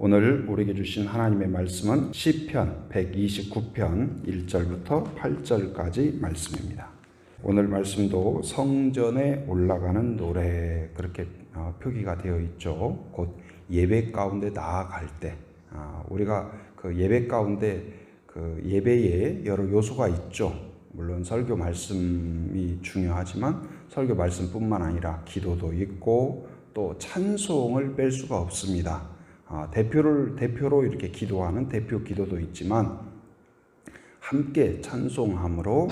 오늘 우리에게 주신 하나님의 말씀은 시편 129편 1절부터 8절까지 말씀입니다. 오늘 말씀도 성전에 올라가는 노래 그렇게 표기가 되어 있죠. 곧 예배 가운데 나아갈 때 우리가 그 예배 가운데 그 예배에 여러 요소가 있죠. 물론 설교 말씀이 중요하지만 설교 말씀뿐만 아니라 기도도 있고 또 찬송을 뺄 수가 없습니다. 대표로 이렇게 기도하는 대표 기도도 있지만 함께 찬송함으로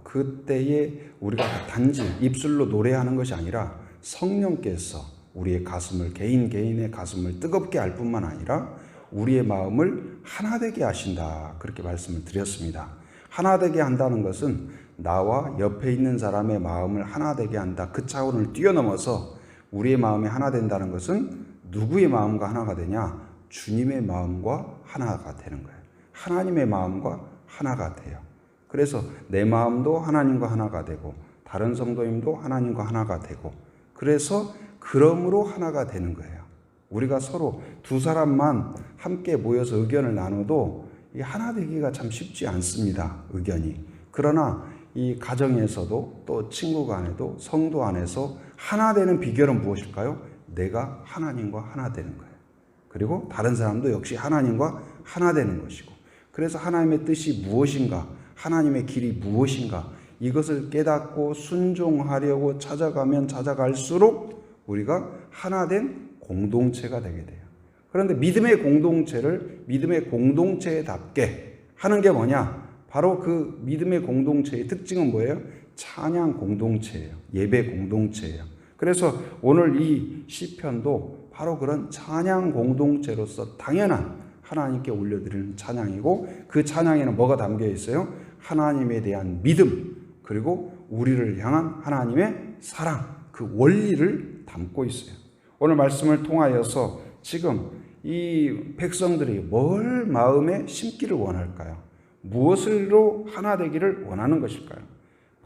그때에 우리가 단지 입술로 노래하는 것이 아니라 성령께서 우리의 가슴을 개인의 가슴을 뜨겁게 할 뿐만 아니라 우리의 마음을 하나 되게 하신다 그렇게 말씀을 드렸습니다. 하나 되게 한다는 것은 나와 옆에 있는 사람의 마음을 하나 되게 한다 그 차원을 뛰어넘어서 우리의 마음이 하나 된다는 것은 누구의 마음과 하나가 되냐? 주님의 마음과 하나가 되는 거예요. 하나님의 마음과 하나가 돼요. 그래서 내 마음도 하나님과 하나가 되고 다른 성도님도 하나님과 하나가 되고 그래서 그러므로 하나가 되는 거예요. 우리가 서로 두 사람만 함께 모여서 의견을 나눠도 이 하나 되기가 참 쉽지 않습니다. 의견이. 그러나 이 가정에서도 또 친구 간에도 성도 안에서 하나 되는 비결은 무엇일까요? 내가 하나님과 하나 되는 거예요. 그리고 다른 사람도 역시 하나님과 하나 되는 것이고 그래서 하나님의 뜻이 무엇인가 하나님의 길이 무엇인가 이것을 깨닫고 순종하려고 찾아가면 찾아갈수록 우리가 하나 된 공동체가 되게 돼요. 그런데 믿음의 공동체를 믿음의 공동체답게 하는 게 뭐냐? 바로 그 믿음의 공동체의 특징은 뭐예요? 찬양 공동체예요. 예배 공동체예요. 그래서 오늘 이 시편도 바로 그런 찬양 공동체로서 당연한 하나님께 올려드리는 찬양이고 그 찬양에는 뭐가 담겨 있어요? 하나님에 대한 믿음 그리고 우리를 향한 하나님의 사랑 그 원리를 담고 있어요. 오늘 말씀을 통하여서 지금 이 백성들이 뭘 마음에 심기를 원할까요? 무엇으로 하나 되기를 원하는 것일까요?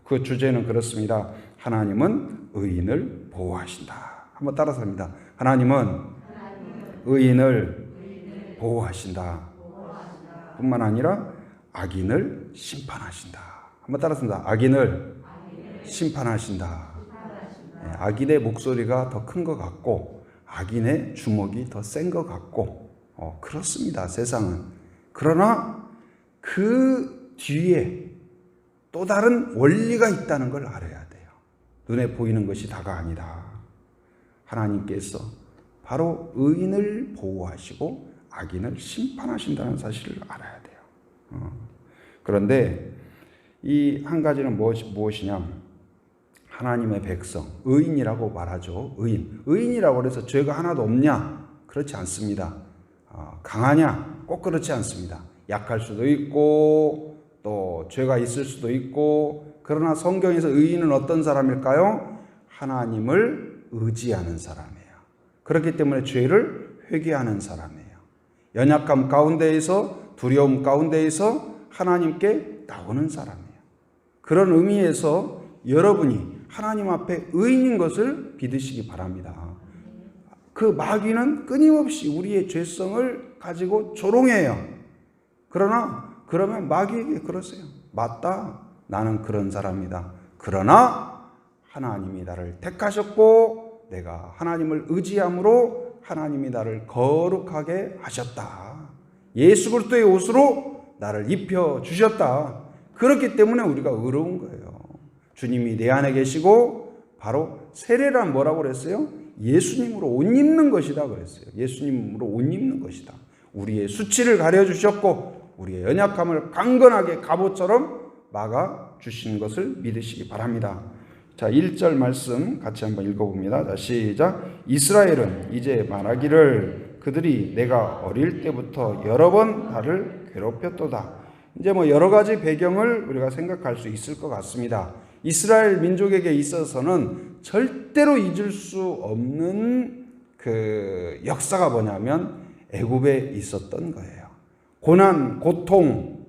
그 주제는 그렇습니다. 하나님은 의인을 보호하신다. 한번 따라서 합니다. 하나님은 의인을 보호하신다. 뿐만 아니라 악인을 심판하신다. 한번 따라서 합니다. 악인을 심판하신다. 악인의 목소리가 더 큰 것 같고 악인의 주먹이 더 센 것 같고 그렇습니다. 세상은. 그러나 그 뒤에 또 다른 원리가 있다는 걸 알아야 돼요. 눈에 보이는 것이 다가 아니다. 하나님께서 바로 의인을 보호하시고 악인을 심판하신다는 사실을 알아야 돼요. 그런데 이 한 가지는 무엇이냐? 하나님의 백성, 의인이라고 말하죠. 의인이라고 해서 죄가 하나도 없냐? 그렇지 않습니다. 강하냐? 꼭 그렇지 않습니다. 약할 수도 있고 또 죄가 있을 수도 있고 그러나 성경에서 의인은 어떤 사람일까요? 하나님을 의지하는 사람이에요. 그렇기 때문에 죄를 회개하는 사람이에요. 연약함 가운데에서 두려움 가운데에서 하나님께 나오는 사람이에요. 그런 의미에서 여러분이 하나님 앞에 의인인 것을 믿으시기 바랍니다. 그 마귀는 끊임없이 우리의 죄성을 가지고 조롱해요. 그러면 마귀에게 그러세요. 맞다. 나는 그런 사람이다. 그러나 하나님이 나를 택하셨고 내가 하나님을 의지함으로 하나님이 나를 거룩하게 하셨다. 예수 그리스도의 옷으로 나를 입혀주셨다. 그렇기 때문에 우리가 의로운 거예요. 주님이 내 안에 계시고 바로 세례란 뭐라고 그랬어요? 예수님으로 옷 입는 것이다 그랬어요. 예수님으로 옷 입는 것이다. 우리의 수치를 가려주셨고 우리의 연약함을 강건하게 갑옷처럼 막아주신 것을 믿으시기 바랍니다. 자, 1절 말씀 같이 한번 읽어봅니다. 자, 시작. 이스라엘은 이제 말하기를 그들이 내가 어릴 때부터 여러 번 나를 괴롭혔도다. 이제 여러 가지 배경을 우리가 생각할 수 있을 것 같습니다. 이스라엘 민족에게 있어서는 절대로 잊을 수 없는 그 역사가 뭐냐면 애굽에 있었던 거예요. 고난, 고통,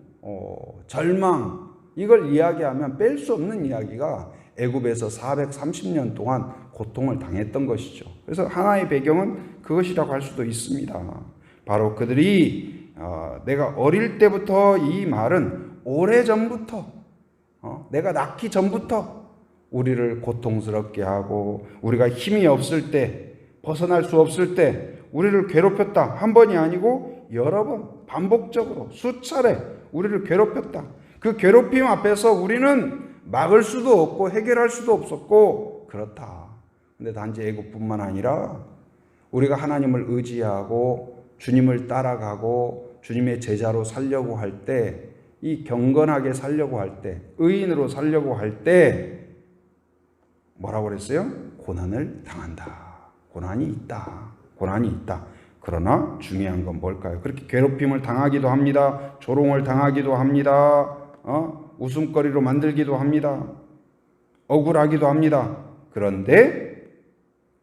절망 이걸 이야기하면 뺄 수 없는 이야기가 애굽에서 430년 동안 고통을 당했던 것이죠. 그래서 하나의 배경은 그것이라고 할 수도 있습니다. 바로 그들이 내가 어릴 때부터, 이 말은 오래전부터, 내가 낳기 전부터 우리를 고통스럽게 하고 우리가 힘이 없을 때, 벗어날 수 없을 때 우리를 괴롭혔다. 한 번이 아니고 여러 번 반복적으로 수차례 우리를 괴롭혔다. 그 괴롭힘 앞에서 우리는 막을 수도 없고 해결할 수도 없었고 그렇다. 근데 단지 애국뿐만 아니라 우리가 하나님을 의지하고 주님을 따라가고 주님의 제자로 살려고 할 때, 이 경건하게 살려고 할 때, 의인으로 살려고 할 때 뭐라고 그랬어요? 고난을 당한다. 고난이 있다. 고난이 있다. 그러나 중요한 건 뭘까요? 그렇게 괴롭힘을 당하기도 합니다. 조롱을 당하기도 합니다. 웃음거리로 만들기도 합니다. 억울하기도 합니다. 그런데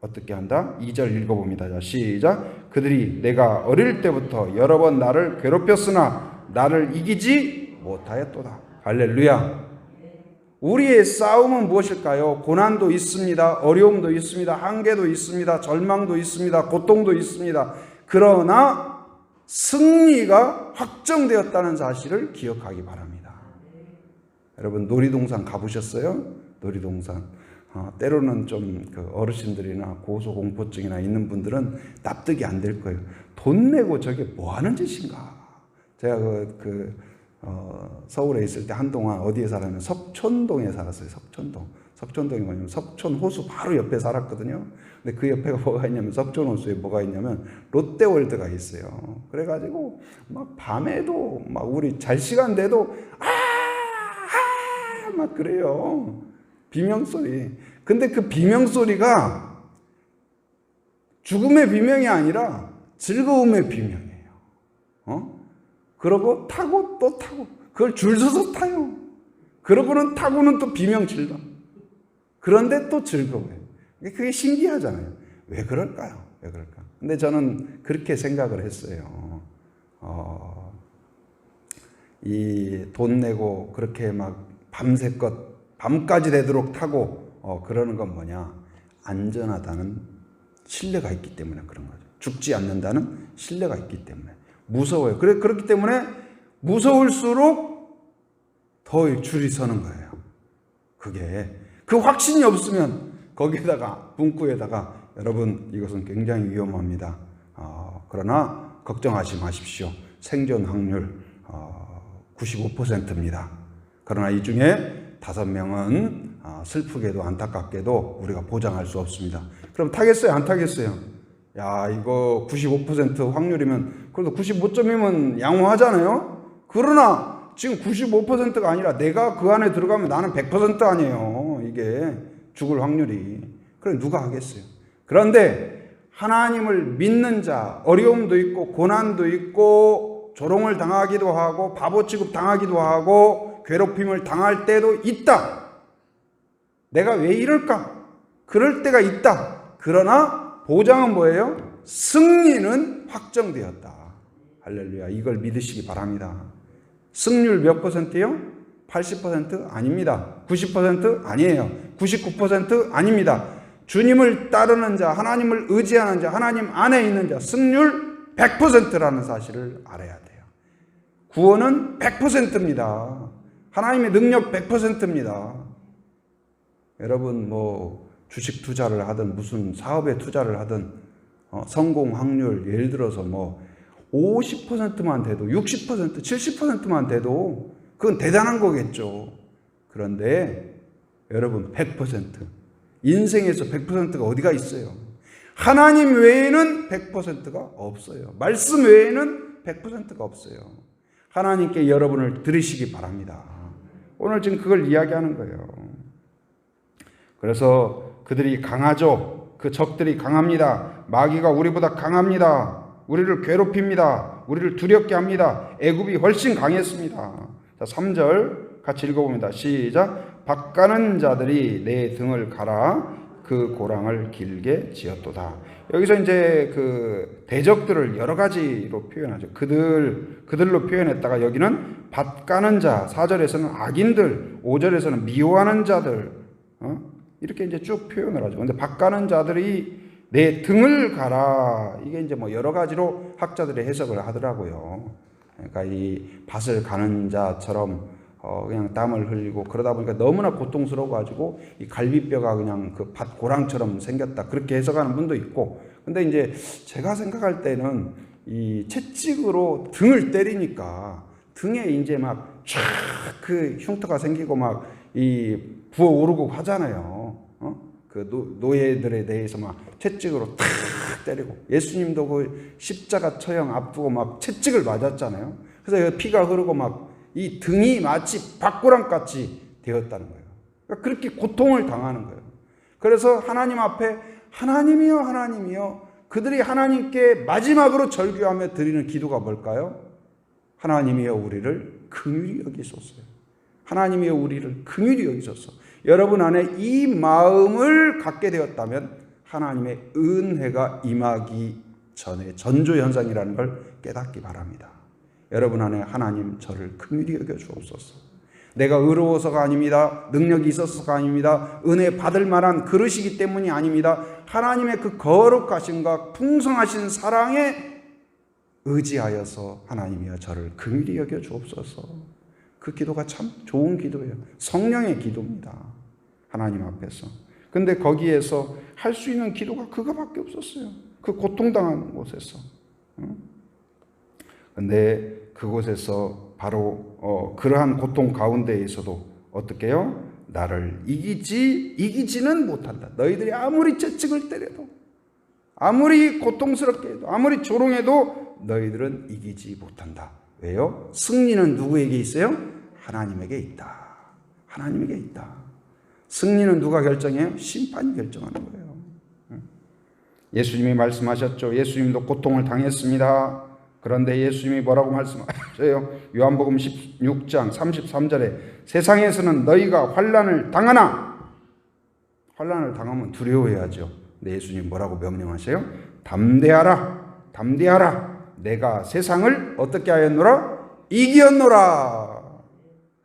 어떻게 한다? 2절 읽어봅니다. 자, 시작. 그들이 내가 어릴 때부터 여러 번 나를 괴롭혔으나 나를 이기지 못하였도다. 할렐루야. 우리의 싸움은 무엇일까요? 고난도 있습니다. 어려움도 있습니다. 한계도 있습니다. 절망도 있습니다. 고통도 있습니다. 그러나 승리가 확정되었다는 사실을 기억하기 바랍니다. 여러분 놀이동산 가보셨어요? 놀이동산. 때로는 좀 어르신들이나 고소공포증이나 있는 분들은 납득이 안 될 거예요. 돈 내고 저게 뭐 하는 짓인가? 제가 서울에 있을 때 한동안 어디에 살았냐면 석촌동에 살았어요. 석촌동이 뭐냐면 석촌호수 바로 옆에 살았거든요. 근데 그 옆에가 뭐가 있냐면, 석촌호수에 뭐가 있냐면 롯데월드가 있어요. 그래가지고 막 밤에도 막 우리 잘 시간 돼도 막 그래요. 비명소리. 근데 그 비명소리가 죽음의 비명이 아니라 즐거움의 비명이에요. 그러고 타고 또 타고, 그걸 줄 서서 타요. 그러고는 타고는 또 비명 질러. 그런데 또 즐거워요. 그게 신기하잖아요. 왜 그럴까요? 왜 그럴까? 근데 저는 그렇게 생각을 했어요. 이 돈 내고 그렇게 막 밤새껏 밤까지 되도록 타고 그러는 건 뭐냐? 안전하다는 신뢰가 있기 때문에 그런 거죠. 죽지 않는다는 신뢰가 있기 때문에. 무서워요. 그렇기 때문에 무서울수록 더 줄이 서는 거예요. 그게 그 확신이 없으면 거기에다가 문구에다가 여러분 이것은 굉장히 위험합니다. 그러나 걱정하지 마십시오. 생존 확률 95%입니다. 그러나 이 중에 5명은 슬프게도 안타깝게도 우리가 보장할 수 없습니다. 그럼 타겠어요? 안 타겠어요? 야, 이거 95% 확률이면, 그래도 95점이면 양호하잖아요? 그러나 지금 95%가 아니라 내가 그 안에 들어가면 나는 100% 아니에요. 이게 죽을 확률이. 그래 누가 하겠어요? 그런데 하나님을 믿는 자, 어려움도 있고 고난도 있고 조롱을 당하기도 하고 바보 취급 당하기도 하고 괴롭힘을 당할 때도 있다. 내가 왜 이럴까? 그럴 때가 있다. 그러나 보장은 뭐예요? 승리는 확정되었다. 할렐루야. 이걸 믿으시기 바랍니다. 승률 몇 %예요? 80% 아닙니다. 90% 아니에요. 99% 아닙니다. 주님을 따르는 자, 하나님을 의지하는 자, 하나님 안에 있는 자, 승률 100%라는 사실을 알아야 돼요. 구원은 100%입니다. 하나님의 능력 100%입니다. 여러분 주식 투자를 하든 무슨 사업에 투자를 하든 성공 확률 예를 들어서 50%만 돼도 60%, 70%만 돼도 그건 대단한 거겠죠. 그런데 여러분 100% 인생에서 100%가 어디가 있어요? 하나님 외에는 100%가 없어요. 말씀 외에는 100%가 없어요. 하나님께 여러분을 들으시기 바랍니다. 오늘 지금 그걸 이야기하는 거예요. 그래서 그들이 강하죠. 그 적들이 강합니다. 마귀가 우리보다 강합니다. 우리를 괴롭힙니다. 우리를 두렵게 합니다. 애굽이 훨씬 강했습니다. 자, 3절 같이 읽어봅니다. 시작. 밭가는 자들이 내 등을 갈아 그 고랑을 길게 지었도다. 여기서 이제 그 대적들을 여러 가지로 표현하죠. 그들로 표현했다가 여기는 밭가는 자, 4절에서는 악인들, 5절에서는 미워하는 자들, 이렇게 이제 쭉 표현을 하죠. 근데 박 가는 자들이 내 등을 가라. 이게 이제 뭐 여러 가지로 학자들이 해석을 하더라고요. 그러니까 이 밭을 가는 자처럼 그냥 땀을 흘리고 그러다 보니까 너무나 고통스러워가지고 이 갈비뼈가 그냥 그 밭 고랑처럼 생겼다. 그렇게 해석하는 분도 있고. 근데 이제 제가 생각할 때는 이 채찍으로 등을 때리니까 등에 이제 막 쫙 그 흉터가 생기고 막 이 부어오르고 하잖아요. 그 노예들에 대해서 막 채찍으로 탁 때리고, 예수님도 그 십자가 처형 앞두고 막 채찍을 맞았잖아요. 그래서 피가 흐르고 막 이 등이 마치 밭고랑같이 되었다는 거예요. 그러니까 그렇게 고통을 당하는 거예요. 그래서 하나님 앞에 하나님이여 하나님이여, 그들이 하나님께 마지막으로 절규하며 드리는 기도가 뭘까요? 하나님이여 우리를 긍휼히 여기소서. 하나님이여 우리를 긍휼히 여기소서. 여러분 안에 이 마음을 갖게 되었다면 하나님의 은혜가 임하기 전에 전조현상이라는 걸 깨닫기 바랍니다. 여러분 안에 하나님 저를 긍휼히 여겨 주옵소서. 내가 의로워서가 아닙니다. 능력이 있어서가 아닙니다. 은혜 받을 만한 그릇이기 때문이 아닙니다. 하나님의 그 거룩하심과 풍성하신 사랑에 의지하여서 하나님이여 저를 긍휼히 여겨 주옵소서. 그 기도가 참 좋은 기도예요. 성령의 기도입니다. 하나님 앞에서. 근데 거기에서 할 수 있는 기도가 그거밖에 없었어요. 그 고통당한 곳에서. 근데 그곳에서 바로 그러한 고통 가운데에서도 어떻게 해요? 나를 이기지는 못한다. 너희들이 아무리 채찍을 때려도, 아무리 고통스럽게 해도, 아무리 조롱해도 너희들은 이기지 못한다. 왜요? 승리는 누구에게 있어요? 하나님에게 있다. 하나님에게 있다. 승리는 누가 결정해요? 심판이 결정하는 거예요. 예수님이 말씀하셨죠. 예수님도 고통을 당했습니다. 그런데 예수님이 뭐라고 말씀하셔요? 요한복음 16장 33절에 세상에서는 너희가 환난을 당하나, 환난을 당하면 두려워해야죠. 근데 예수님 뭐라고 명령하세요? 담대하라, 담대하라. 내가 세상을 어떻게 하였노라? 이기었노라.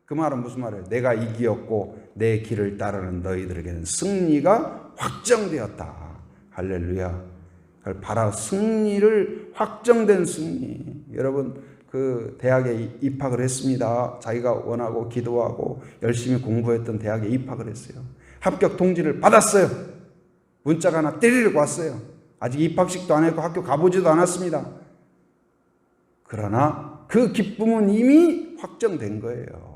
그 말은 무슨 말이에요? 내가 이기었고 내 길을 따르는 너희들에게는 승리가 확정되었다. 할렐루야. 바로 승리를, 확정된 승리. 여러분 그 대학에 입학을 했습니다. 자기가 원하고 기도하고 열심히 공부했던 대학에 입학을 했어요. 합격 통지를 받았어요. 문자가 하나 때리려고 왔어요. 아직 입학식도 안 했고 학교 가보지도 않았습니다. 그러나 그 기쁨은 이미 확정된 거예요.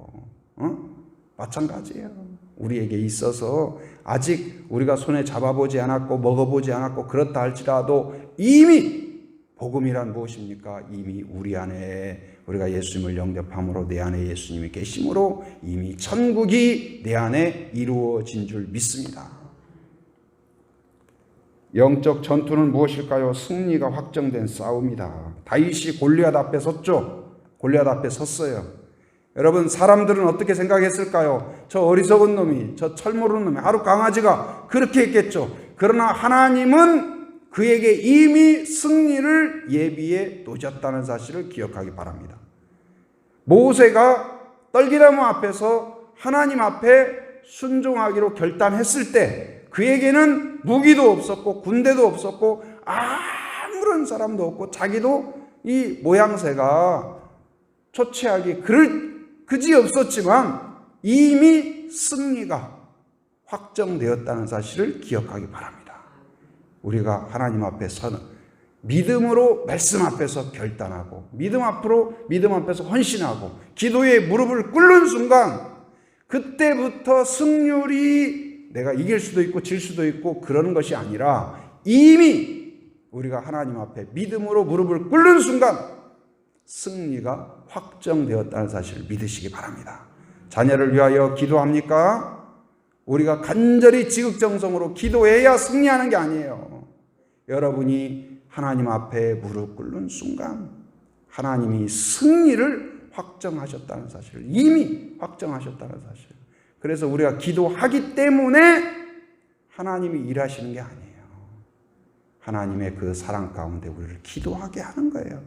마찬가지예요. 우리에게 있어서 아직 우리가 손에 잡아보지 않았고 먹어보지 않았고 그렇다 할지라도 이미 복음이란 무엇입니까? 이미 우리 안에, 우리가 예수님을 영접함으로 내 안에 예수님이 계심으로 이미 천국이 내 안에 이루어진 줄 믿습니다. 영적 전투는 무엇일까요? 승리가 확정된 싸움이다. 다윗이 골리앗 앞에 섰죠. 골리앗 앞에 섰어요. 여러분 사람들은 어떻게 생각했을까요? 저 어리석은 놈이, 저 철모르는 놈이, 하루 강아지가 그렇게 했겠죠. 그러나 하나님은 그에게 이미 승리를 예비해 놓으셨다는 사실을 기억하기 바랍니다. 모세가 떨기나무 앞에서 하나님 앞에 순종하기로 결단했을 때 그에게는 무기도 없었고 군대도 없었고 아무런 사람도 없고 자기도 이 모양새가 초췌하기 그지 없었지만 이미 승리가 확정되었다는 사실을 기억하기 바랍니다. 우리가 하나님 앞에 서는 믿음으로 말씀 앞에서 결단하고 믿음 앞에서 헌신하고 기도에 무릎을 꿇는 순간 그때부터 승률이 내가 이길 수도 있고 질 수도 있고 그러는 것이 아니라 이미 우리가 하나님 앞에 믿음으로 무릎을 꿇는 순간 승리가 확정되었다는 사실을 믿으시기 바랍니다. 자녀를 위하여 기도합니까? 우리가 간절히 지극정성으로 기도해야 승리하는 게 아니에요. 여러분이 하나님 앞에 무릎 꿇는 순간 하나님이 승리를 확정하셨다는 사실을, 이미 확정하셨다는 사실. 그래서 우리가 기도하기 때문에 하나님이 일하시는 게 아니에요. 하나님의 그 사랑 가운데 우리를 기도하게 하는 거예요.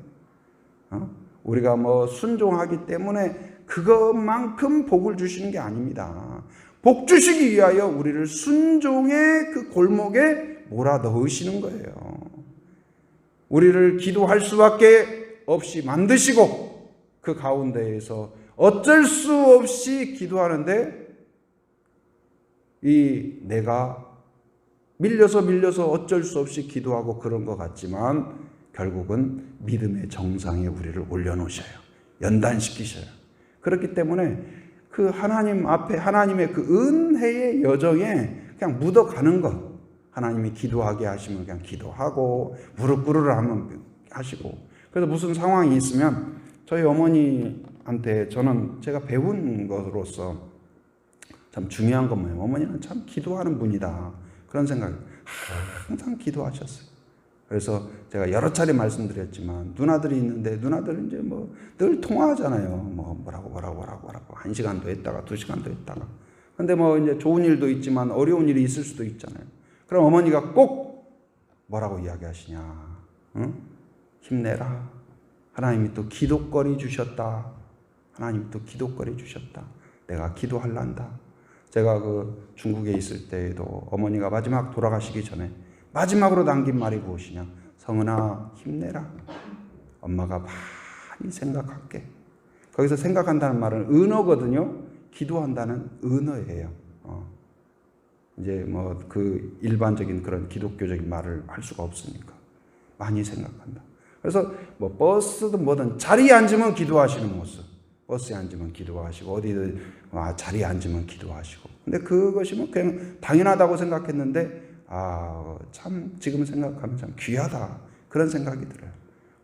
우리가 순종하기 때문에 그것만큼 복을 주시는 게 아닙니다. 복 주시기 위하여 우리를 순종의 그 골목에 몰아넣으시는 거예요. 우리를 기도할 수밖에 없이 만드시고 그 가운데에서 어쩔 수 없이 기도하는데 내가 밀려서 어쩔 수 없이 기도하고 그런 것 같지만 결국은 믿음의 정상에 우리를 올려놓으셔요. 연단시키셔요. 그렇기 때문에 그 하나님 앞에 하나님의 그 은혜의 여정에 그냥 묻어가는 것. 하나님이 기도하게 하시면 그냥 기도하고 무릎 꿇으라 하면 하시고. 그래서 무슨 상황이 있으면 저희 어머니한테 제가 배운 것으로서 참 중요한 건 뭐예요? 어머니는 참 기도하는 분이다. 그런 생각이 항상 기도하셨어요. 그래서 제가 여러 차례 말씀드렸지만 누나들이 있는데 누나들은 이제 뭐 늘 통화하잖아요. 뭐라고 1시간도 했다가 2시간도 했다가. 근데 뭐 이제 좋은 일도 있지만 어려운 일이 있을 수도 있잖아요. 그럼 어머니가 꼭 뭐라고 이야기하시냐? 응? 힘내라. 하나님이 또 기도거리 주셨다. 하나님이 또 기도거리 주셨다. 내가 기도할란다. 제가 그 중국에 있을 때에도 어머니가 마지막 돌아가시기 전에 마지막으로 남긴 말이 무엇이냐? 성은아 힘내라. 엄마가 많이 생각할게. 거기서 생각한다는 말은 은어거든요. 기도한다는 은어예요. 이제 뭐 그 일반적인 그런 기독교적인 말을 할 수가 없으니까 많이 생각한다. 그래서 뭐 버스든 뭐든 자리에 앉으면 기도하시는 모습. 버스에 앉으면 기도하시고 어디든 자리에 앉으면 기도하시고. 근데 그것이 뭐 그냥 당연하다고 생각했는데 참 지금 생각하면 참 귀하다 그런 생각이 들어요.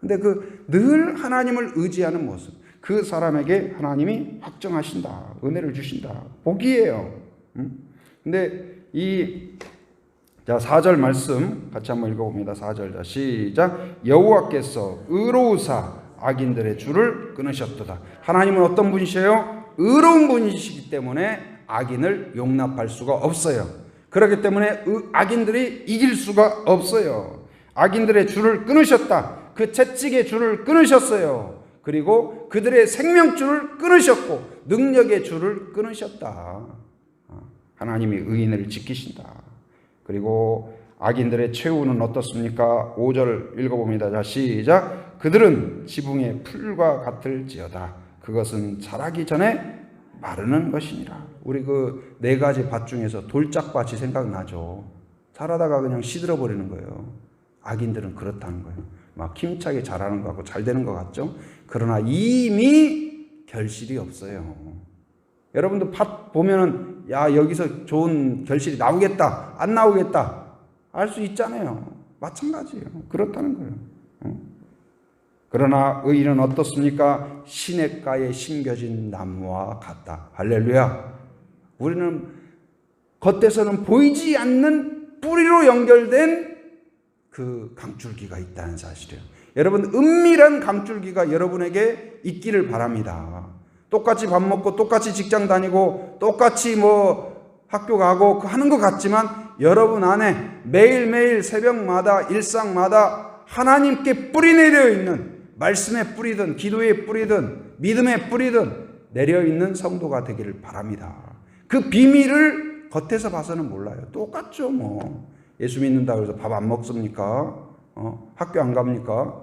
근데 그 늘 하나님을 의지하는 모습, 그 사람에게 하나님이 확정하신다, 은혜를 주신다, 복이에요. 근데 자 4절 말씀 같이 한번 읽어봅니다. 4절 자 시작. 여호와께서 의로우사 악인들의 줄을 끊으셨도다. 하나님은 어떤 분이세요? 의로운 분이시기 때문에 악인을 용납할 수가 없어요. 그렇기 때문에 악인들이 이길 수가 없어요. 악인들의 줄을 끊으셨다. 그 채찍의 줄을 끊으셨어요. 그리고 그들의 생명줄을 끊으셨고 능력의 줄을 끊으셨다. 하나님이 의인을 지키신다. 그리고 악인들의 최후는 어떻습니까? 5절 읽어봅니다. 자 시작. 그들은 지붕의 풀과 같을지어다. 그것은 자라기 전에 마르는 것이니라. 우리 그 4가지 밭 중에서 돌짝밭이 생각나죠. 자라다가 그냥 시들어 버리는 거예요. 악인들은 그렇다는 거예요. 막 힘차게 자라는 것 같고 잘 되는 것 같죠. 그러나 이미 결실이 없어요. 여러분도 밭 보면은 여기서 좋은 결실이 나오겠다 안 나오겠다 알 수 있잖아요. 마찬가지예요. 그렇다는 거예요. 그러나 의인은 어떻습니까? 시냇가에 심겨진 나무와 같다. 할렐루야. 우리는 겉에서는 보이지 않는 뿌리로 연결된 그 강줄기가 있다는 사실이에요. 여러분 은밀한 강줄기가 여러분에게 있기를 바랍니다. 똑같이 밥 먹고 똑같이 직장 다니고 똑같이 뭐 학교 가고 하는 것 같지만 여러분 안에 매일매일 새벽마다 일상마다 하나님께 뿌리 내려 있는 말씀의 뿌리든 기도의 뿌리든 믿음의 뿌리든 내려 있는 성도가 되기를 바랍니다. 그 비밀을 겉에서 봐서는 몰라요. 똑같죠 뭐. 예수 믿는다고 해서 밥 안 먹습니까? 학교 안 갑니까?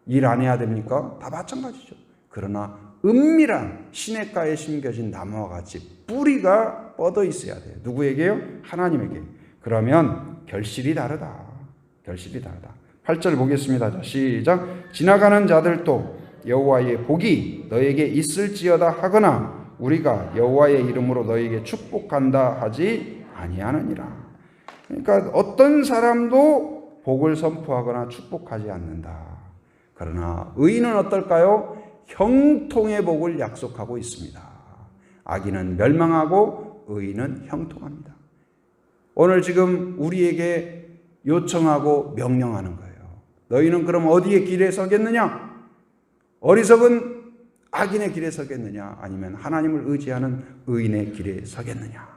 일 안 해야 됩니까? 다 마찬가지죠. 그러나 은밀한 시냇가에 심겨진 나무와 같이 뿌리가 뻗어 있어야 돼요. 누구에게요? 하나님에게. 그러면 결실이 다르다. 결실이 다르다. 8절 보겠습니다. 자, 시작. 지나가는 자들도 여호와의 복이 너에게 있을지어다 하거나 우리가 여호와의 이름으로 너에게 축복한다 하지 아니하느니라. 그러니까 어떤 사람도 복을 선포하거나 축복하지 않는다. 그러나 의인은 어떨까요? 형통의 복을 약속하고 있습니다. 악인은 멸망하고 의인은 형통합니다. 오늘 지금 우리에게 요청하고 명령하는 거예요. 너희는 그럼 어디의 길에 서겠느냐? 어리석은 악인의 길에 서겠느냐? 아니면 하나님을 의지하는 의인의 길에 서겠느냐?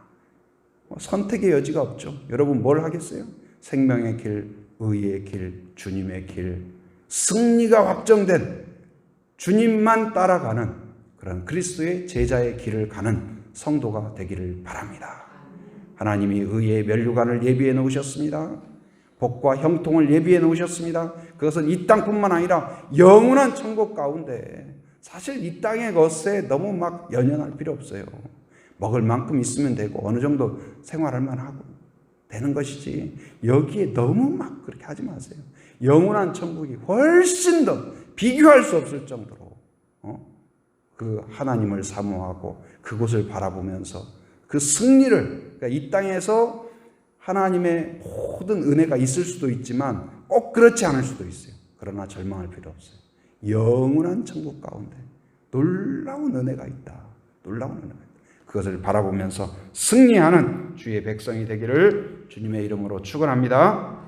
선택의 여지가 없죠. 여러분 뭘 하겠어요? 생명의 길, 의의 길, 주님의 길, 승리가 확정된 주님만 따라가는 그런 그리스도의 제자의 길을 가는 성도가 되기를 바랍니다. 하나님이 의의 면류관을 예비해 놓으셨습니다. 복과 형통을 예비해 놓으셨습니다. 그것은 이 땅뿐만 아니라 영원한 천국 가운데, 사실 이 땅의 것에 너무 막 연연할 필요 없어요. 먹을 만큼 있으면 되고 어느 정도 생활할 만하고 되는 것이지, 여기에 너무 막 그렇게 하지 마세요. 영원한 천국이 훨씬 더 비교할 수 없을 정도로 그 하나님을 사모하고 그곳을 바라보면서 그 승리를, 그러니까 이 땅에서 하나님의 모든 은혜가 있을 수도 있지만 꼭 그렇지 않을 수도 있어요. 그러나 절망할 필요 없어요. 영원한 천국 가운데 놀라운 은혜가 있다. 놀라운 은혜가 있다. 그것을 바라보면서 승리하는 주의 백성이 되기를 주님의 이름으로 축원합니다.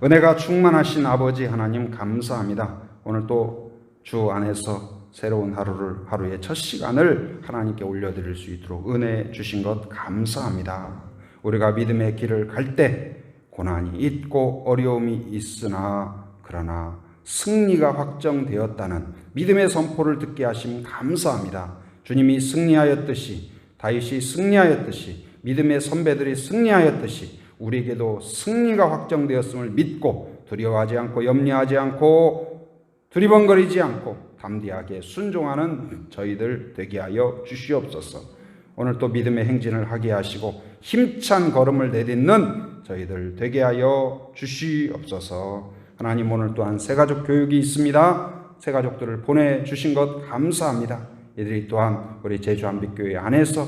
은혜가 충만하신 아버지 하나님 감사합니다. 오늘 또 주 안에서 새로운 하루의 첫 시간을 하나님께 올려드릴 수 있도록 은혜 주신 것 감사합니다. 우리가 믿음의 길을 갈 때 고난이 있고 어려움이 있으나 그러나 승리가 확정되었다는 믿음의 선포를 듣게 하심 감사합니다. 주님이 승리하였듯이, 다윗이 승리하였듯이, 믿음의 선배들이 승리하였듯이 우리에게도 승리가 확정되었음을 믿고 두려워하지 않고 염려하지 않고 두리번거리지 않고 담대하게 순종하는 저희들 되게 하여 주시옵소서. 오늘 또 믿음의 행진을 하게 하시고 힘찬 걸음을 내딛는 저희들 되게 하여 주시옵소서. 하나님, 오늘 또한 새가족 교육이 있습니다. 새가족들을 보내주신 것 감사합니다. 이들이 또한 우리 제주한빛교회 안에서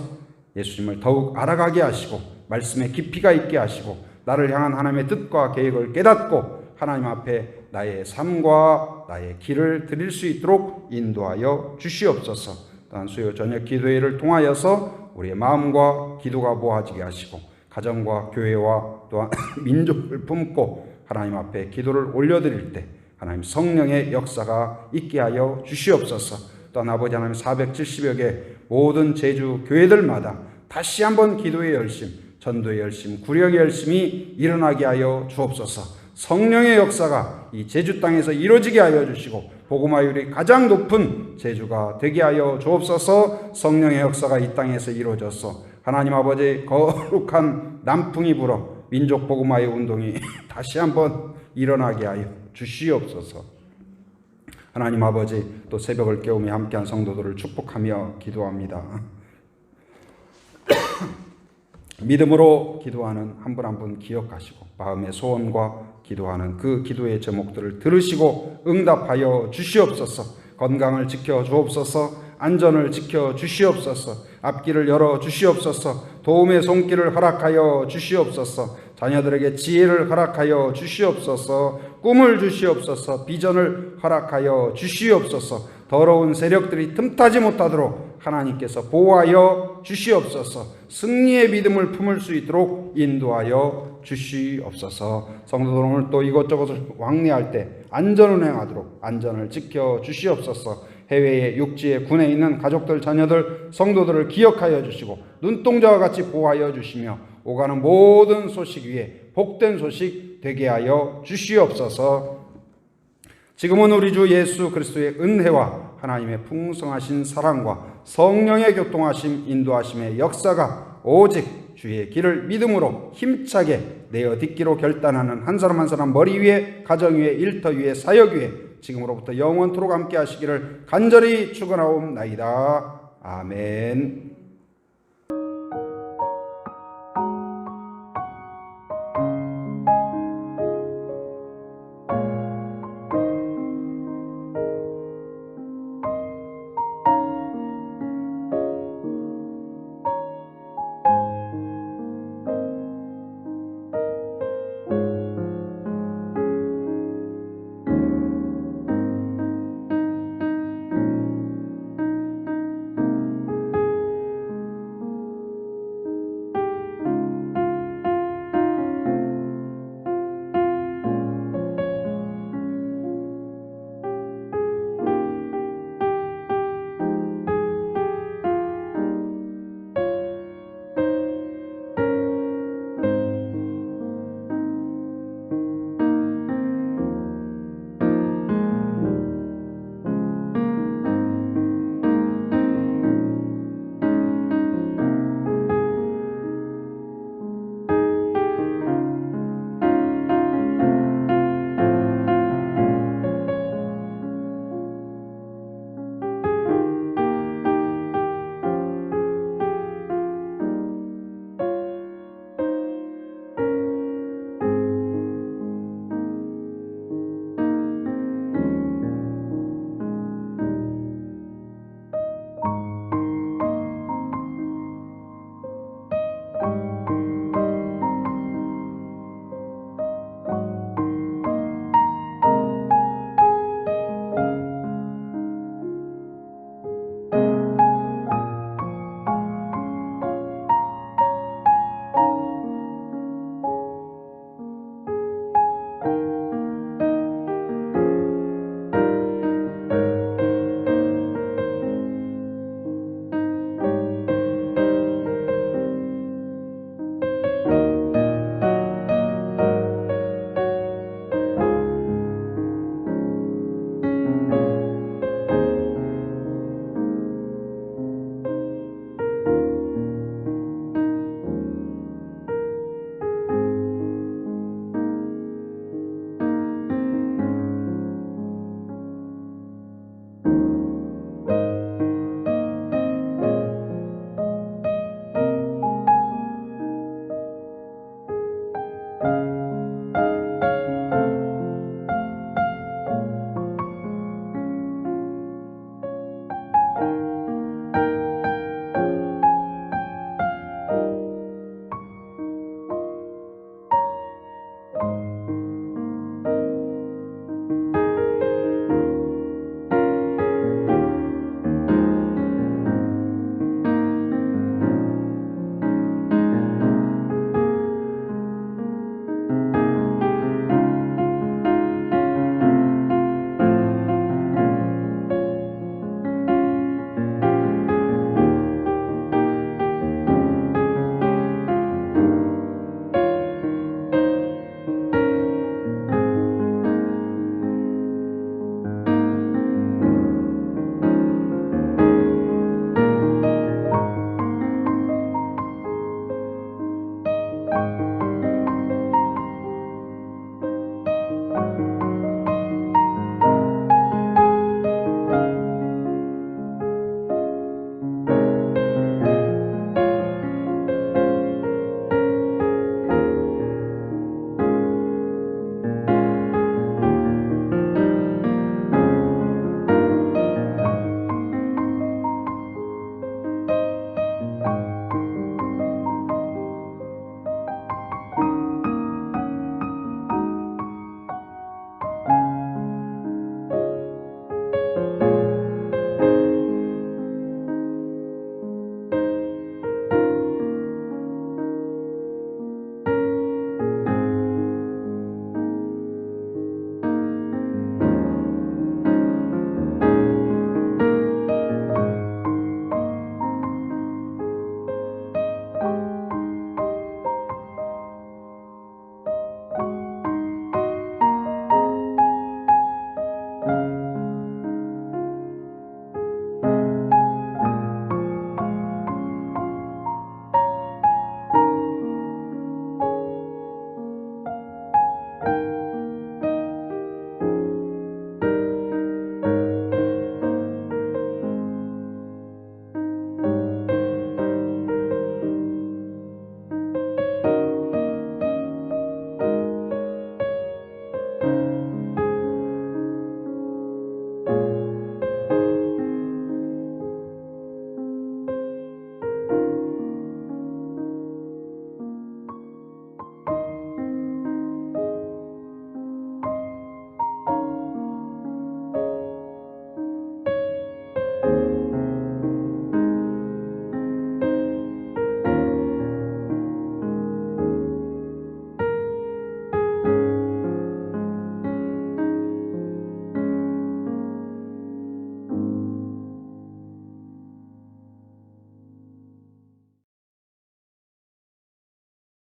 예수님을 더욱 알아가게 하시고 말씀에 깊이가 있게 하시고 나를 향한 하나님의 뜻과 계획을 깨닫고 하나님 앞에 나의 삶과 나의 길을 드릴 수 있도록 인도하여 주시옵소서. 또한 수요 저녁 기도회를 통하여서 우리의 마음과 기도가 모아지게 하시고 가정과 교회와 또한 민족을 품고 하나님 앞에 기도를 올려드릴 때 하나님 성령의 역사가 있게 하여 주시옵소서. 또한 아버지 하나님 470여 개 모든 제주 교회들마다 다시 한번 기도의 열심, 전도의 열심, 구력의 열심이 일어나게 하여 주옵소서. 성령의 역사가 이 제주 땅에서 이루어지게 하여 주시고 복음화율이 가장 높은 제주가 되게 하여 주옵소서. 성령의 역사가 이 땅에서 이루어져서 하나님 아버지 거룩한 남풍이 불어 민족 복음화의 운동이 다시 한번 일어나게 하여 주시옵소서. 하나님 아버지, 또 새벽을 깨우며 함께한 성도들을 축복하며 기도합니다. 믿음으로 기도하는 한 분 한 분 기억하시고 마음의 소원과 기도하는 그 기도의 제목들을 들으시고 응답하여 주시옵소서. 건강을 지켜 주옵소서. 안전을 지켜 주시옵소서. 앞길을 열어 주시옵소서. 도움의 손길을 허락하여 주시옵소서. 자녀들에게 지혜를 허락하여 주시옵소서. 꿈을 주시옵소서. 비전을 허락하여 주시옵소서. 더러운 세력들이 틈타지 못하도록 하나님께서 보호하여 주시옵소서. 승리의 믿음을 품을 수 있도록 인도하여 주시옵소서. 성도들 오늘 또 이것저것을 왕래할 때 안전운행하도록 안전을 지켜 주시옵소서. 해외에 육지에 군에 있는 가족들, 자녀들, 성도들을 기억하여 주시고 눈동자와 같이 보호하여 주시며 오가는 모든 소식 위에 복된 소식 되게 하여 주시옵소서. 지금은 우리 주 예수 그리스도의 은혜와 하나님의 풍성하신 사랑과 성령의 교통하심, 인도하심의 역사가 오직 주의 길을 믿음으로 힘차게 내어 딛기로 결단하는 한 사람 한 사람 머리 위에, 가정 위에, 일터 위에, 사역 위에 지금으로부터 영원토록 함께 하시기를 간절히 축원하옵나이다. 아멘.